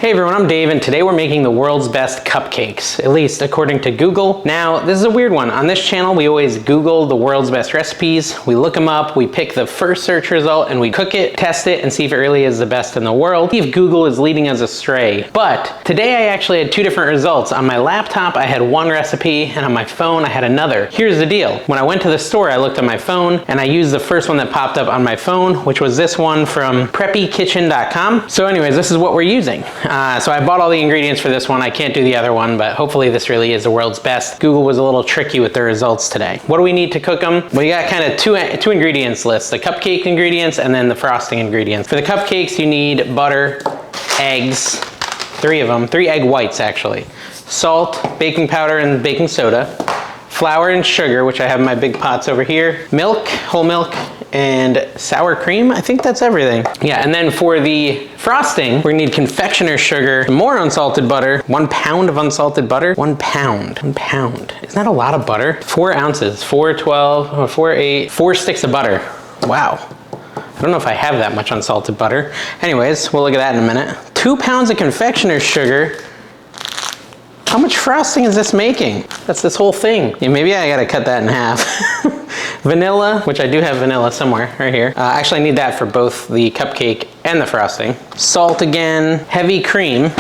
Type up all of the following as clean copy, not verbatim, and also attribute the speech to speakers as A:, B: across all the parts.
A: Hey everyone, I'm Dave, and today we're making the world's best cupcakes, at least according to Google. Now, this is a weird one. On this channel, we always Google the world's best recipes. We look them up, we pick the first search result, and we cook it, test it, and see if it really is the best in the world. See if Google is leading us astray. But today I actually had two different results. On my laptop, I had one recipe, and on my phone, I had another. Here's the deal. When I went to the store, I looked at my phone, and I used the first one that popped up on my phone, which was this one from preppykitchen.com. So anyways, this is what we're using. So I bought all the ingredients for this one. I can't do the other one, but hopefully this really is the world's best. Google was a little tricky with their results today. What do we need to cook them? We got kind of two ingredients lists, the cupcake ingredients and then the frosting ingredients. For the cupcakes, you need butter, eggs, 3 of them, 3 egg whites actually, salt, baking powder, and baking soda, flour and sugar, which I have in my big pots over here, milk, whole milk, and sour cream. I think that's everything. Yeah, and then for the frosting, we need confectioner sugar, more unsalted butter, 1 pound of unsalted butter, 1 pound. Isn't that a lot of butter? 4 ounces, 4, 12, or 4, 8, 4 sticks of butter. Wow. I don't know if I have that much unsalted butter. Anyways, we'll look at that in a minute. 2 pounds of confectioner sugar. How much frosting is this making? That's this whole thing. Yeah, maybe I gotta cut that in half. Vanilla, which I do have vanilla somewhere, right here. Actually, I need that for both the cupcake and the frosting. Salt again, heavy cream,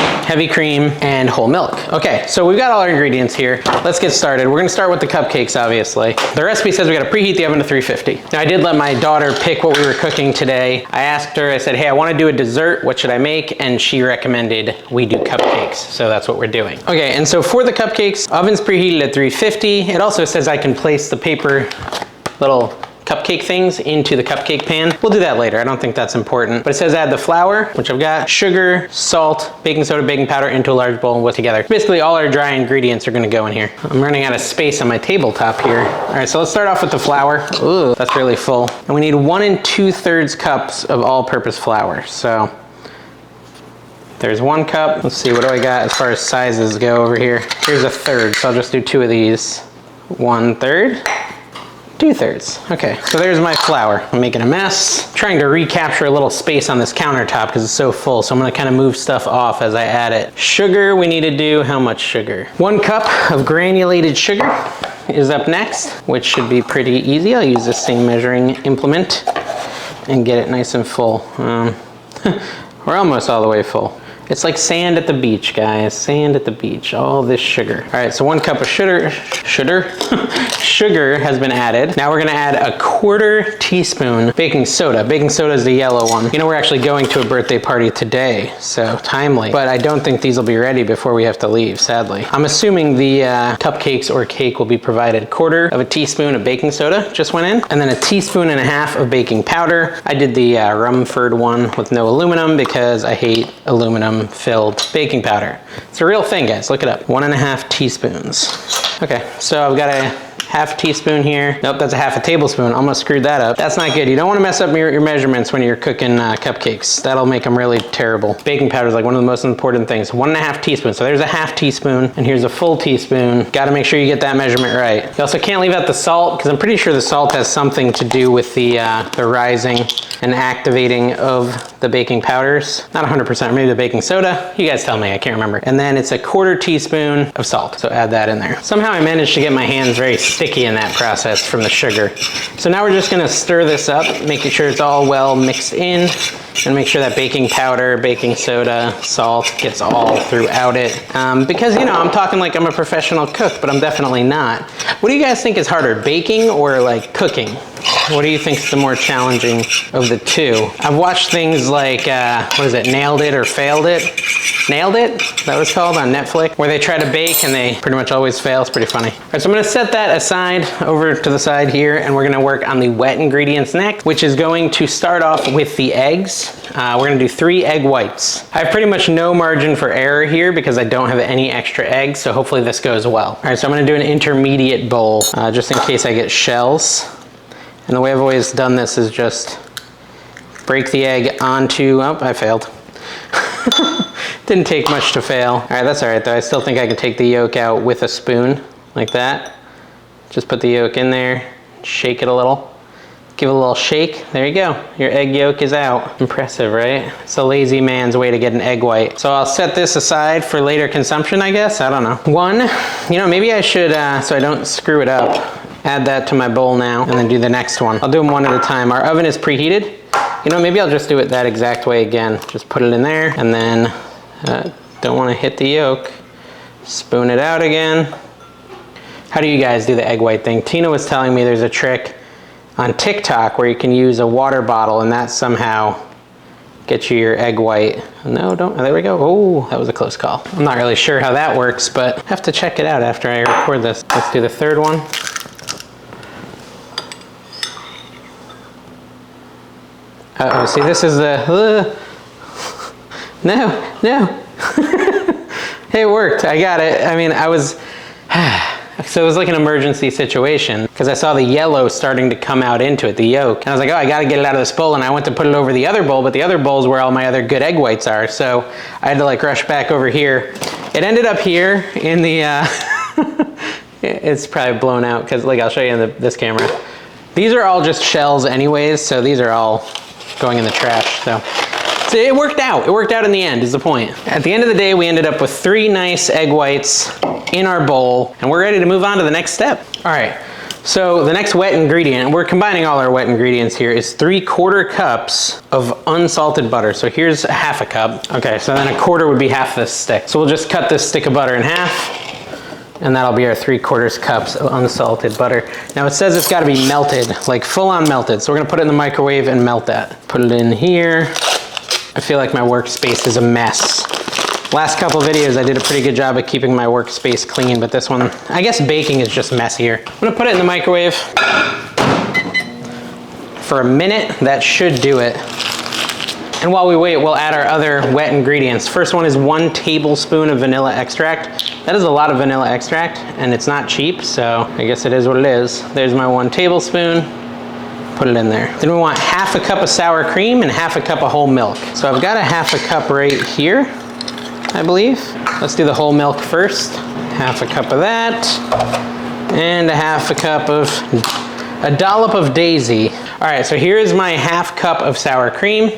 A: and whole milk. Okay, so we've got all our ingredients here. Let's get started. We're gonna start with the cupcakes, obviously. The recipe says we gotta preheat the oven to 350. Now, I did let my daughter pick what we were cooking today. I asked her, I said, hey, I wanna do a dessert, what should I make? And she recommended we do cupcakes, so that's what we're doing. Okay, and so for the cupcakes, oven's preheated at 350. It also says I can place the paper little cupcake things into the cupcake pan. We'll do that later. I don't think that's important. But it says add the flour, which I've got, sugar, salt, baking soda, baking powder into a large bowl and whisk together. Basically, all our dry ingredients are gonna go in here. I'm running out of space on my tabletop here. All right, so let's start off with the flour. Ooh, that's really full. And we need 1 2/3 cups of all-purpose flour. So there's 1 cup. Let's see, what do I got as far as sizes go over here? Here's 1/3, so I'll just do 2 of these. 1/3. 2/3. Okay, so there's my flour. I'm making a mess. I'm trying to recapture a little space on this countertop because it's so full, so I'm gonna kind of move stuff off as I add it. Sugar, we need to do, how much sugar? 1 cup of granulated sugar is up next, which should be pretty easy. I'll use the same measuring implement and get it nice and full. We're almost all the way full. It's like sand at the beach, guys. Sand at the beach, all this sugar. All right, so 1 cup of sugar has been added. Now we're gonna add 1/4 teaspoon baking soda. Baking soda is the yellow one. You know, we're actually going to a birthday party today, so timely. But I don't think these will be ready before we have to leave, sadly. I'm assuming the cupcakes or cake will be provided. 1/4 teaspoon of baking soda just went in, and then 1.5 teaspoons of baking powder. I did the Rumford one with no aluminum because I hate aluminum filled baking powder. It's a real thing, guys. Look it up. 1.5 teaspoons. Okay, so I've got a 1/2 teaspoon here. Nope, that's 1/2 tablespoon. Almost screwed that up. That's not good. You don't want to mess up your measurements when you're cooking cupcakes. That'll make them really terrible. Baking powder is like one of the most important things. 1.5 teaspoons. So there's 1/2 teaspoon, and here's a full teaspoon. Got to make sure you get that measurement right. You also can't leave out the salt because I'm pretty sure the salt has something to do with the rising and activating of the baking powders. Not 100%, maybe the baking soda. You guys tell me, I can't remember. And then it's 1/4 teaspoon of salt. So add that in there. Somehow I managed to get my hands very sticky in that process from the sugar. So now we're just gonna stir this up, making sure it's all well mixed in, and make sure that baking powder, baking soda, salt gets all throughout it. Because, you know, I'm talking like I'm a professional cook, but I'm definitely not. What do you guys think is harder, baking or like cooking? What do you think is the more challenging of the two? I've watched things like, what is it, Nailed It or Failed It? Nailed It? Is that what it's called on Netflix? Where they try to bake and they pretty much always fail. It's pretty funny. All right, so I'm gonna set that aside over to the side here, and we're gonna work on the wet ingredients next, which is going to start off with the eggs. We're gonna do 3 egg whites. I have pretty much no margin for error here because I don't have any extra eggs, so hopefully this goes well. All right, so I'm gonna do an intermediate bowl, just in case I get shells. And the way I've always done this is just break the egg onto, oh, I failed. Didn't take much to fail. All right, that's all right though. I still think I can take the yolk out with a spoon, like that. Just put the yolk in there, shake it a little. Give it a little shake. There you go. Your egg yolk is out. Impressive, right? It's a lazy man's way to get an egg white. So I'll set this aside for later consumption, I guess. I don't know. One, you know, maybe I should, so I don't screw it up, add that to my bowl now and then do the next one. I'll do them one at a time. Our oven is preheated. You know, maybe I'll just do it that exact way again. Just put it in there and then don't want to hit the yolk. Spoon it out again. How do you guys do the egg white thing? Tina was telling me there's a trick on TikTok where you can use a water bottle and that somehow gets you your egg white. No, don't, there we go. Oh, that was a close call. I'm not really sure how that works, but I have to check it out after I record this. Let's do the third one. Uh-oh, see, this is the, no. Hey, it worked, I got it. I mean, I was, so it was like an emergency situation because I saw the yellow starting to come out into it, the yolk. And I was like, oh, I gotta get it out of this bowl. And I went to put it over the other bowl, but the other bowl is where all my other good egg whites are. So I had to like rush back over here. It ended up here in the, it's probably blown out because like I'll show you in this camera. These are all just shells anyways. So these are all going in the trash. So it worked out. It worked out in the end is the point. At the end of the day, we ended up with 3 nice egg whites in our bowl and we're ready to move on to the next step. All right, so the next wet ingredient, we're combining all our wet ingredients here, is 3/4 cups of unsalted butter. So here's a half a cup. Okay, so then a quarter would be half this stick. So we'll just cut this stick of butter in half and that'll be our 3/4 cups of unsalted butter. Now it says it's gotta be melted, like full on melted. So we're gonna put it in the microwave and melt that. Put it in here. I feel like my workspace is a mess. Last couple videos I did a pretty good job of keeping my workspace clean, but this one, I guess baking is just messier. I'm gonna put it in the microwave for a minute. That should do it. And while we wait, we'll add our other wet ingredients. First one is 1 tablespoon of vanilla extract. That is a lot of vanilla extract and it's not cheap, so I guess it is what it is. There's my 1 tablespoon. Put it in there. Then we want half a cup of sour cream and half a cup of whole milk. So I've got a half a cup right here, I believe. Let's do the whole milk first. Half a cup of that. And a half a cup of, a dollop of Daisy. All right, so here is my half cup of sour cream.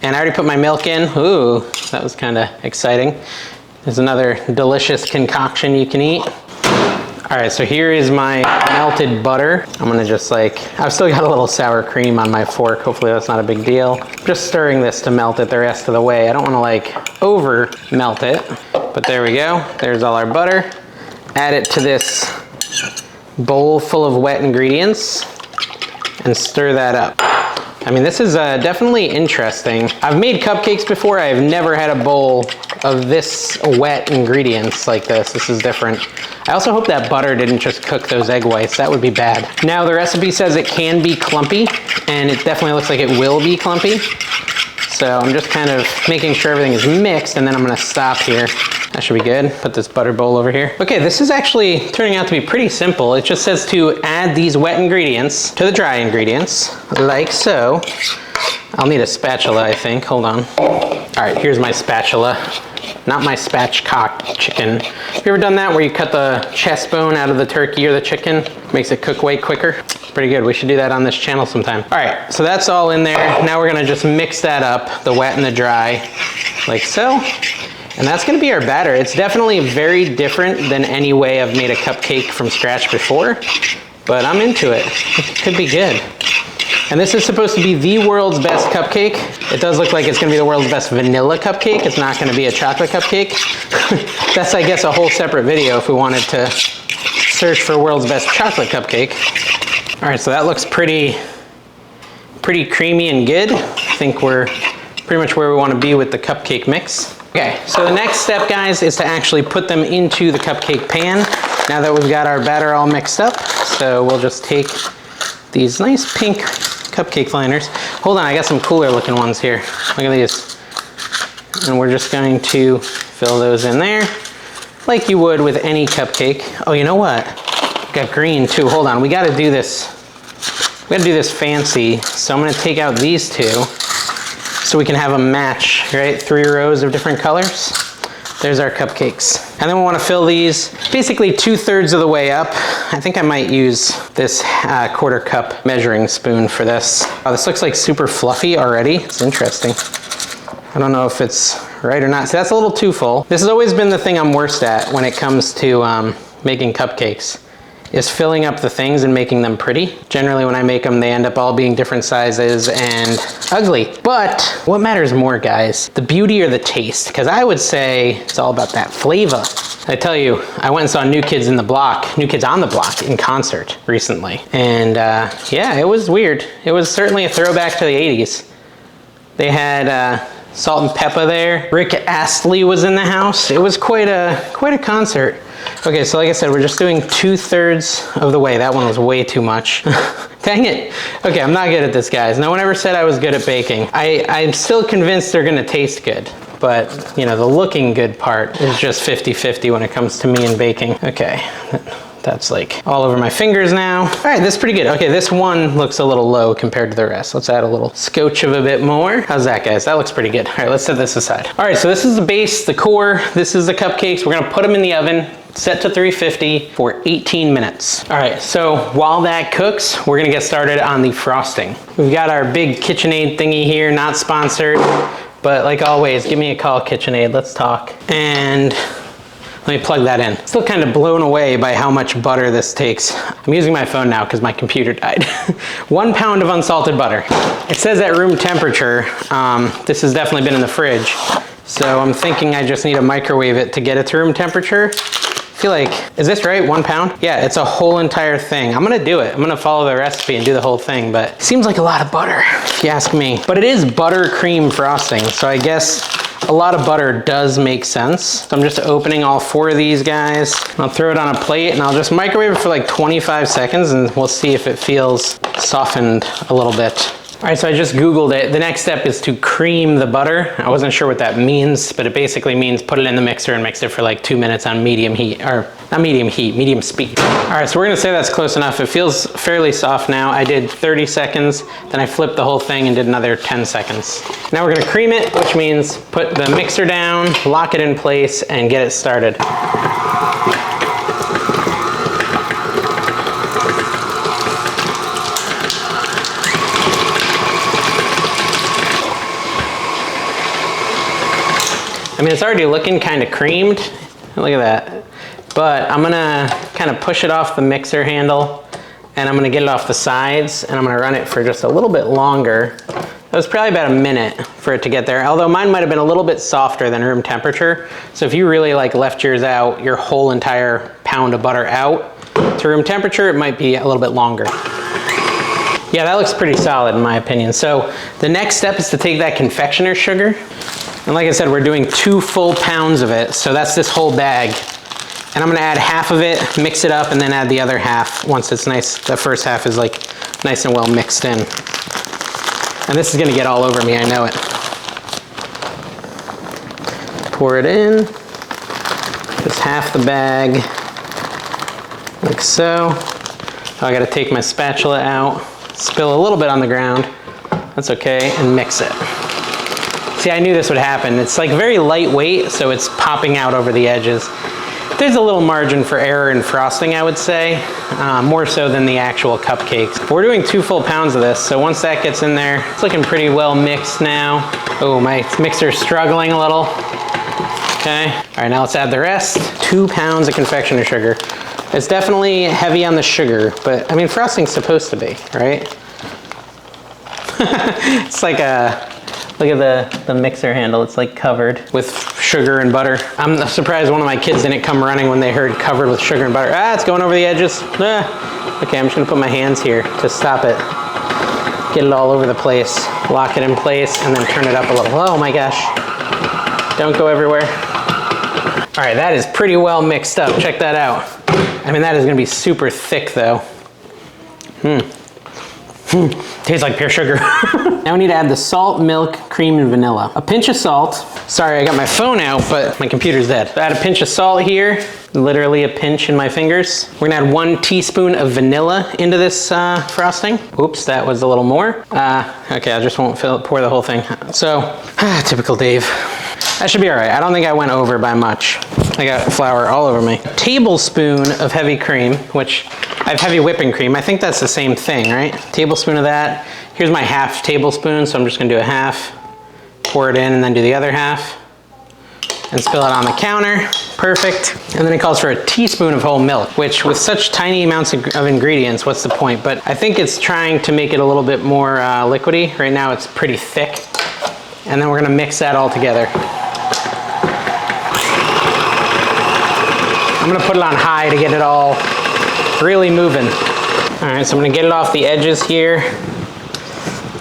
A: And I already put my milk in. Ooh, that was kind of exciting. There's another delicious concoction you can eat. All right, so here is my melted butter. I'm gonna just like, I've still got a little sour cream on my fork. Hopefully that's not a big deal. I'm just stirring this to melt it the rest of the way. I don't wanna like over melt it, but there we go. There's all our butter. Add it to this bowl full of wet ingredients and stir that up. I mean, this is definitely interesting. I've made cupcakes before. I've never had a bowl of this wet ingredients like this. This is different. I also hope that butter didn't just cook those egg whites. That would be bad. Now the recipe says it can be clumpy and it definitely looks like it will be clumpy. So I'm just kind of making sure everything is mixed and then I'm gonna stop here. That should be good. Put this butter bowl over here. Okay, this is actually turning out to be pretty simple. It just says to add these wet ingredients to the dry ingredients, like so. I'll need a spatula, I think. Hold on. All right, here's my spatula. Not my spatchcock chicken. Have you ever done that where you cut the chest bone out of the turkey or the chicken? Makes it cook way quicker. Pretty good. We should do that on this channel sometime. All right, so that's all in there. Now we're gonna just mix that up, the wet and the dry, like so. And that's gonna be our batter. It's definitely very different than any way I've made a cupcake from scratch before, but I'm into it. It could be good. And this is supposed to be the world's best cupcake. It does look like it's gonna be the world's best vanilla cupcake. It's not gonna be a chocolate cupcake. That's, I guess, a whole separate video if we wanted to search for world's best chocolate cupcake. All right, so that looks pretty creamy and good. I think we're pretty much where we wanna be with the cupcake mix. Okay, so the next step, guys, is to actually put them into the cupcake pan. Now that we've got our batter all mixed up, so we'll just take these nice pink cupcake liners. Hold on, I got some cooler looking ones here. Look at these. And we're just going to fill those in there like you would with any cupcake. Oh, you know what? Got green too. Hold on, we gotta do this. We gotta do this fancy. So I'm gonna take out these two so we can have them match, right? 3 rows of different colors. There's our cupcakes. And then we want to fill these basically 2/3 of the way up. I think I might use this 1/4 cup measuring spoon for this. Oh, this looks like super fluffy already. It's interesting. I don't know if it's right or not. So that's a little too full. This has always been the thing I'm worst at when it comes to making cupcakes, is filling up the things and making them pretty. Generally when I make them, they end up all being different sizes and ugly. But what matters more, guys? The beauty or the taste? Because I would say it's all about that flavor. I tell you, I went and saw New Kids on the Block in concert recently. And yeah, it was weird. It was certainly a throwback to the 80s. They had Salt and Peppa there. Rick Astley was in the house. It was quite a concert. Okay, so like I said, we're just doing 2/3 of the way. That one was way too much. Dang it. Okay, I'm not good at this, guys. No one ever said I was good at baking. I'm still convinced they're gonna taste good, but you know, the looking good part is just 50-50 when it comes to me and baking. Okay, that's like all over my fingers now. All right, this is pretty good. Okay, this one looks a little low compared to the rest. Let's add a little scotch of a bit more. How's that, guys? That looks pretty good. All right, let's set this aside. All right, so this is the base, the core. This is the cupcakes. We're gonna put them in the oven, set to 350 for 18 minutes. All right, so while that cooks, we're gonna get started on the frosting. We've got our big KitchenAid thingy here, not sponsored, but like always, give me a call, KitchenAid, let's talk. And let me plug that in. Still kind of blown away by how much butter this takes. I'm using my phone now because my computer died. 1 pound of unsalted butter. It says at room temperature. This has definitely been in the fridge. So I'm thinking I just need to microwave it to get it to room temperature. I feel like, is this right, 1 pound? Yeah, it's a whole entire thing. I'm gonna do it. I'm gonna follow the recipe and do the whole thing, but it seems like a lot of butter, if you ask me. But it is buttercream frosting, so I guess a lot of butter does make sense. So I'm just opening all 4 of these guys. I'll throw it on a plate and I'll just microwave it for like 25 seconds and we'll see if it feels softened a little bit. All right, so I just Googled it. The next step is to cream the butter. I wasn't sure what that means, but it basically means put it in the mixer and mix it for like 2 minutes on medium heat, or not medium heat, medium speed. All right, so we're gonna say that's close enough. It feels fairly soft now. I did 30 seconds, then I flipped the whole thing and did another 10 seconds. Now we're gonna cream it, which means put the mixer down, lock it in place, and get it started. I mean, it's already looking kind of creamed. Look at that. But I'm gonna kind of push it off the mixer handle and I'm gonna get it off the sides and I'm gonna run it for just a little bit longer. That was probably about a minute for it to get there, although mine might have been a little bit softer than room temperature. So if you really like left yours out, your whole entire pound of butter out to room temperature, it might be a little bit longer. Yeah, that looks pretty solid in my opinion. So the next step is to take that confectioner sugar. And like I said, we're doing 2 full pounds of it. So that's this whole bag. And I'm gonna add half of it, mix it up, and then add the other half once it's nice. The first half is like nice and well mixed in. And this is gonna get all over me, I know it. Pour it in, just half the bag, like so. Oh, I gotta take my spatula out, spill a little bit on the ground, that's okay, and mix it. See, I knew this would happen. It's like very lightweight, so it's popping out over the edges. There's a little margin for error in frosting, I would say, more so than the actual cupcakes. But we're doing 2 full pounds of this, so once that gets in there, it's looking pretty well mixed now. Oh, my mixer's struggling a little. Okay, all right, now let's add the rest. 2 pounds of confectioner sugar. It's definitely heavy on the sugar, but I mean, frosting's supposed to be, right? It's like a, look at the mixer handle, it's like covered with sugar and butter. I'm surprised one of my kids didn't come running when they heard covered with sugar and butter. Ah, it's going over the edges. Ah. Okay, I'm just gonna put my hands here to stop it. Get it all over the place, lock it in place, and then turn it up a little. Oh my gosh, don't go everywhere. All right, that is pretty well mixed up, check that out. I mean, that is gonna be super thick though. Tastes like pure sugar. Now we need to add the salt, milk, cream, and vanilla. A pinch of salt. Sorry, I got my phone out, but my computer's dead. So add a pinch of salt here, literally a pinch in my fingers. We're gonna add 1 teaspoon of vanilla into this frosting. Oops, that was a little more. Okay, I just won't pour the whole thing. So, typical Dave. That should be all right. I don't think I went over by much. I got flour all over me. A tablespoon of heavy cream, which I have heavy whipping cream. I think that's the same thing, right? Tablespoon of that. Here's my half tablespoon, so I'm just gonna do a half. Pour it in and then do the other half. And spill it on the counter. Perfect. And then it calls for a teaspoon of whole milk, which with such tiny amounts of ingredients, what's the point? But I think it's trying to make it a little bit more liquidy. Right now it's pretty thick. And then we're gonna mix that all together. I'm gonna put it on high to get it all really moving. All right, so I'm gonna get it off the edges here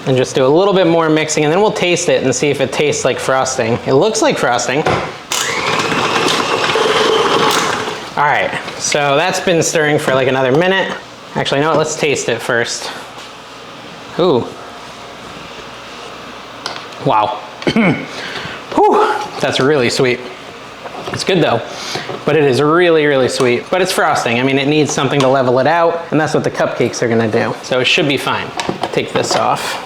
A: and just do a little bit more mixing, and then we'll taste it and see if it tastes like frosting. It looks like frosting. All right, so that's been stirring for like another minute. Actually, no, let's taste it first. Ooh. Wow. Whew, that's really sweet. It's good though, but it is really, really sweet. But it's frosting. I mean, it needs something to level it out, and that's what the cupcakes are gonna do. So it should be fine. Take this off.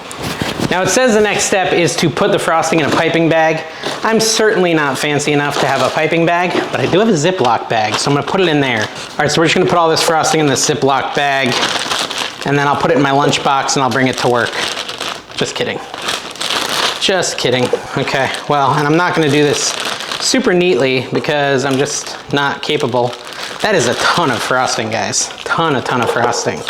A: Now it says the next step is to put the frosting in a piping bag. I'm certainly not fancy enough to have a piping bag, but I do have a Ziploc bag, so I'm gonna put it in there. All right, so we're just gonna put all this frosting in this Ziploc bag, and then I'll put it in my lunchbox and I'll bring it to work. Just kidding. Just kidding. Okay, well, and I'm not gonna do this super neatly because I'm just not capable. That is a ton of frosting, guys. Ton of frosting.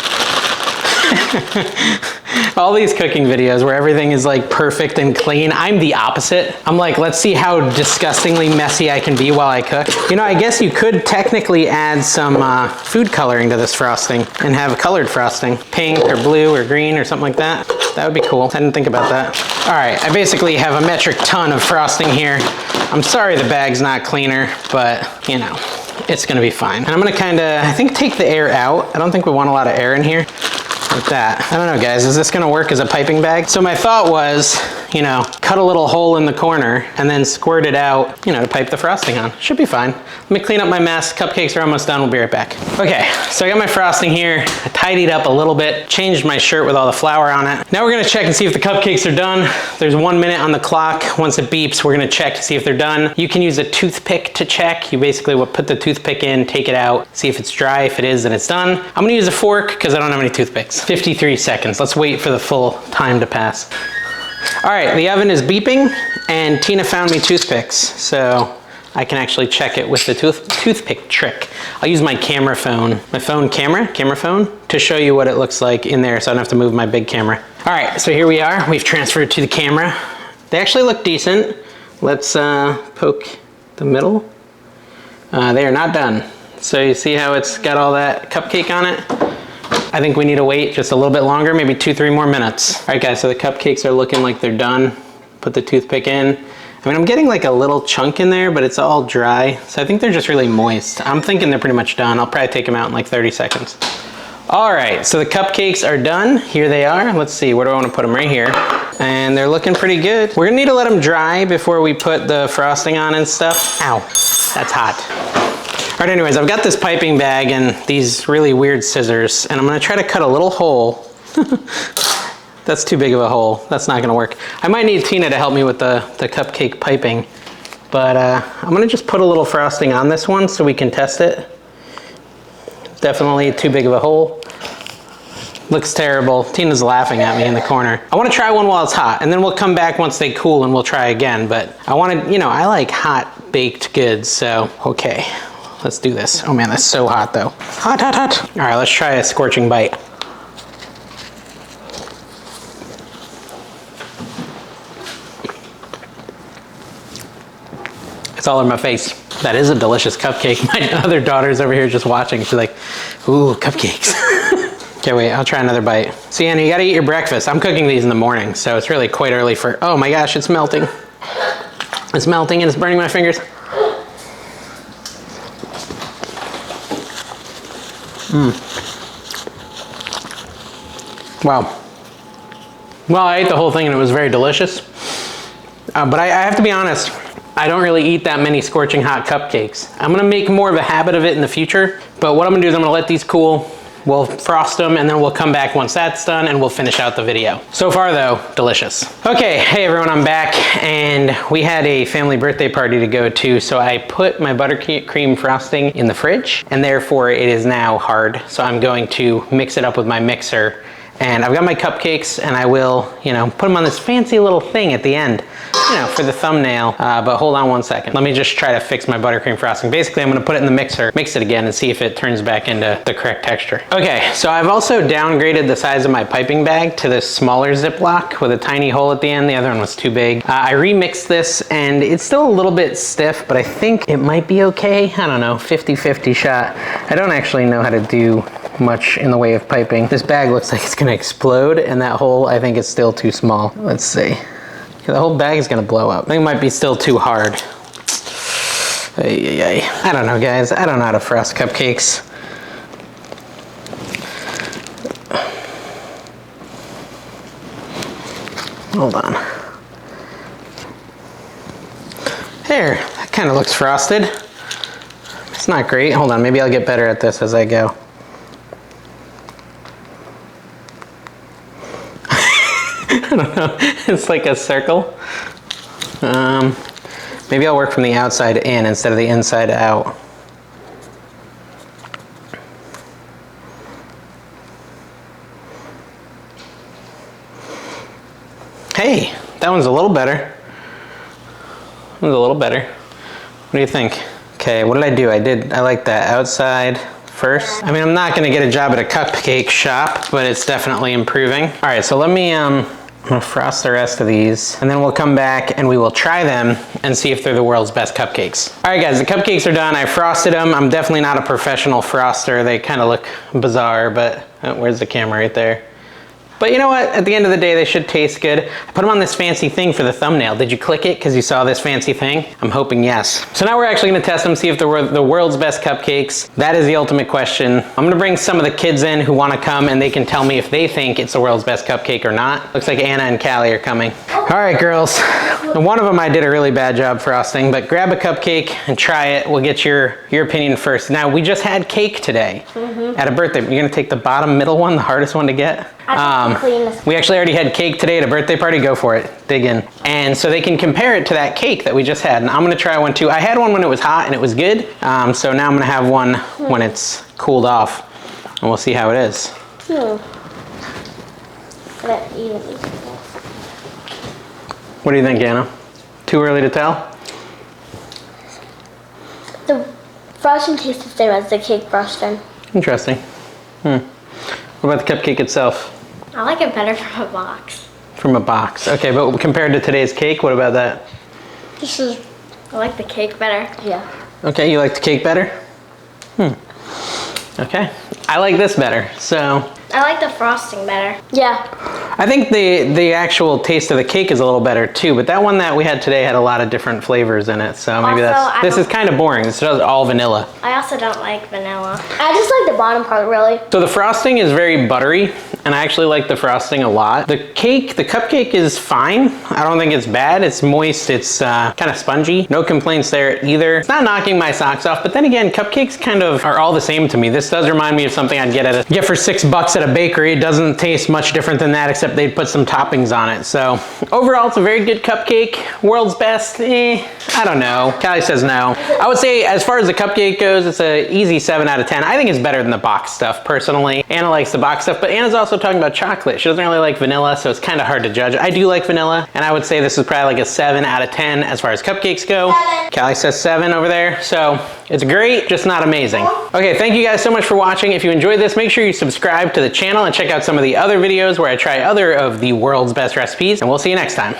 A: All these cooking videos where everything is like perfect and clean, I'm the opposite. I'm like, let's see how disgustingly messy I can be while I cook. You know, I guess you could technically add some food coloring to this frosting and have colored frosting. Pink or blue or green or something like that. That would be cool. I didn't think about that. All right, I basically have a metric ton of frosting here. I'm sorry the bag's not cleaner, but you know, it's gonna be fine. And I'm gonna kinda, I think, take the air out. I don't think we want a lot of air in here. Like that. I don't know, guys, is this gonna work as a piping bag? So my thought was, you know, cut a little hole in the corner and then squirt it out, you know, to pipe the frosting on. Should be fine. Let me clean up my mess. Cupcakes are almost done. We'll be right back. Okay, so I got my frosting here. I tidied up a little bit, changed my shirt with all the flour on it. Now we're gonna check and see if the cupcakes are done. There's 1 minute on the clock. Once it beeps, we're gonna check to see if they're done. You can use a toothpick to check. You basically would put the toothpick in, take it out, see if it's dry. If it is, then it's done. I'm gonna use a fork because I don't have any toothpicks. 53 seconds. Let's wait for the full time to pass. All right, the oven is beeping and Tina found me toothpicks, so I can actually check it with the toothpick trick. I'll use my camera phone, camera phone, to show you what it looks like in there so I don't have to move my big camera. All right, so here we are. We've transferred to the camera. They actually look decent. Let's poke the middle. They are not done. So you see how it's got all that cupcake on it? I think we need to wait just a little bit longer, maybe 2-3 more minutes. All right, guys, so the cupcakes are looking like they're done. Put the toothpick in. I mean, I'm getting like a little chunk in there, but it's all dry. So I think they're just really moist. I'm thinking they're pretty much done. I'll probably take them out in like 30 seconds. All right, so the cupcakes are done. Here they are. Let's see, where do I want to put them? Right here. And they're looking pretty good. We're gonna need to let them dry before we put the frosting on and stuff. Ow, that's hot. All right, anyways, I've got this piping bag and these really weird scissors, and I'm gonna try to cut a little hole. That's too big of a hole. That's not gonna work. I might need Tina to help me with the cupcake piping, but I'm gonna just put a little frosting on this one so we can test it. Definitely too big of a hole. Looks terrible. Tina's laughing at me in the corner. I wanna try one while it's hot, and then we'll come back once they cool and we'll try again, but I wanna, you know, I like hot baked goods, so okay. Let's do this. Oh man, that's so hot though. Hot, hot, hot. All right, let's try a scorching bite. It's all in my face. That is a delicious cupcake. My other daughter's over here just watching. She's like, ooh, cupcakes. Okay, wait, I'll try another bite. So Anna, you gotta eat your breakfast. I'm cooking these in the morning, so it's really quite early for, oh my gosh, it's melting. It's melting and it's burning my fingers. Wow. Well, I ate the whole thing and it was very delicious. But I have to be honest, I don't really eat that many scorching hot cupcakes. I'm gonna make more of a habit of it in the future, but what I'm gonna do is I'm gonna let these cool, We'll frost them and then we'll come back once that's done and we'll finish out the video. So far though, delicious. Okay, hey everyone, I'm back and we had a family birthday party to go to, so I put my buttercream frosting in the fridge and therefore it is now hard. So I'm going to mix it up with my mixer. And I've got my cupcakes and I will, put them on this fancy little thing at the end, for the thumbnail. But hold on one second. Let me just try to fix my buttercream frosting. Basically, I'm gonna put it in the mixer, mix it again and see if it turns back into the correct texture. Okay, so I've also downgraded the size of my piping bag to this smaller Ziploc with a tiny hole at the end. The other one was too big. I remixed this and it's still a little bit stiff, but I think it might be okay. I don't know, 50-50 shot. I don't actually know how to do much in the way of piping. This bag looks like it's gonna explode and that hole I think is still too small. Let's see. Yeah, the whole bag is gonna blow up. I think it might be still too hard. I don't know guys, I don't know how to frost cupcakes. Hold on. There, that kind of looks frosted. It's not great. Hold on, maybe I'll get better at this as I go. I don't know, it's like a circle. Maybe I'll work from the outside in instead of the inside out. Hey, that one's a little better. That one's a little better. What do you think? Okay, what did I do? I like that outside first. I mean, I'm not gonna get a job at a cupcake shop, but it's definitely improving. All right, so let me, I'm gonna frost the rest of these and then we'll come back and we will try them and see if they're the world's best cupcakes. All right guys, the cupcakes are done. I frosted them. I'm definitely not a professional froster. They kind of look bizarre, but where's the camera? Right there. But you know what? At the end of the day, they should taste good. I put them on this fancy thing for the thumbnail. Did you click it because you saw this fancy thing? I'm hoping yes. So now we're actually gonna test them, see if they're the world's best cupcakes. That is the ultimate question. I'm gonna bring some of the kids in who wanna come and they can tell me if they think it's the world's best cupcake or not. Looks like Anna and Callie are coming. All right, girls. One of them I did a really bad job frosting, but grab a cupcake and try it. We'll get your opinion first. Now, we just had cake today at a birthday. You're gonna take the bottom middle one, the hardest one to get? We actually already had cake today at a birthday party. Go for it, dig in. And so they can compare it to that cake that we just had. And I'm gonna try one too. I had one when it was hot and it was good. So now I'm gonna have one when it's cooled off and we'll see how it is. What do you think, Anna? Too early to tell?
B: The frosting tastes the same as the cake frosting.
A: Interesting. What about the cupcake itself?
B: I like it better from a box.
A: From a box. Okay, but compared to today's cake, what about that?
B: I like the cake better. Yeah.
A: Okay, you like the cake better? Okay. I like this better, so.
B: I like the frosting better. Yeah.
A: I think the actual taste of the cake is a little better too, but that one that we had today had a lot of different flavors in it, so maybe this is kind of boring. This is all vanilla.
B: I also don't like vanilla. I just like the bottom part, really.
A: So the frosting is very buttery, and I actually like the frosting a lot. The cupcake is fine. I don't think it's bad. It's moist, it's kind of spongy. No complaints there either. It's not knocking my socks off, but then again, cupcakes kind of are all the same to me. This does remind me of something I'd get for $6 at a bakery. It doesn't taste much different than that, except they'd put some toppings on it. So overall, it's a very good cupcake. World's best, I don't know. Callie says no. I would say as far as the cupcake goes, it's an easy 7 out of 10. I think it's better than the box stuff, personally. Anna likes the box stuff, but Anna's also talking about chocolate. She doesn't really like vanilla, so it's kind of hard to judge. I do like vanilla, and I would say this is probably like a 7 out of 10 as far as cupcakes go. 7. Callie says 7 over there, so it's great, just not amazing. Okay, thank you guys so much for watching. If you enjoyed this, make sure you subscribe to the channel and check out some of the other videos where I try other of the world's best recipes, and we'll see you next time.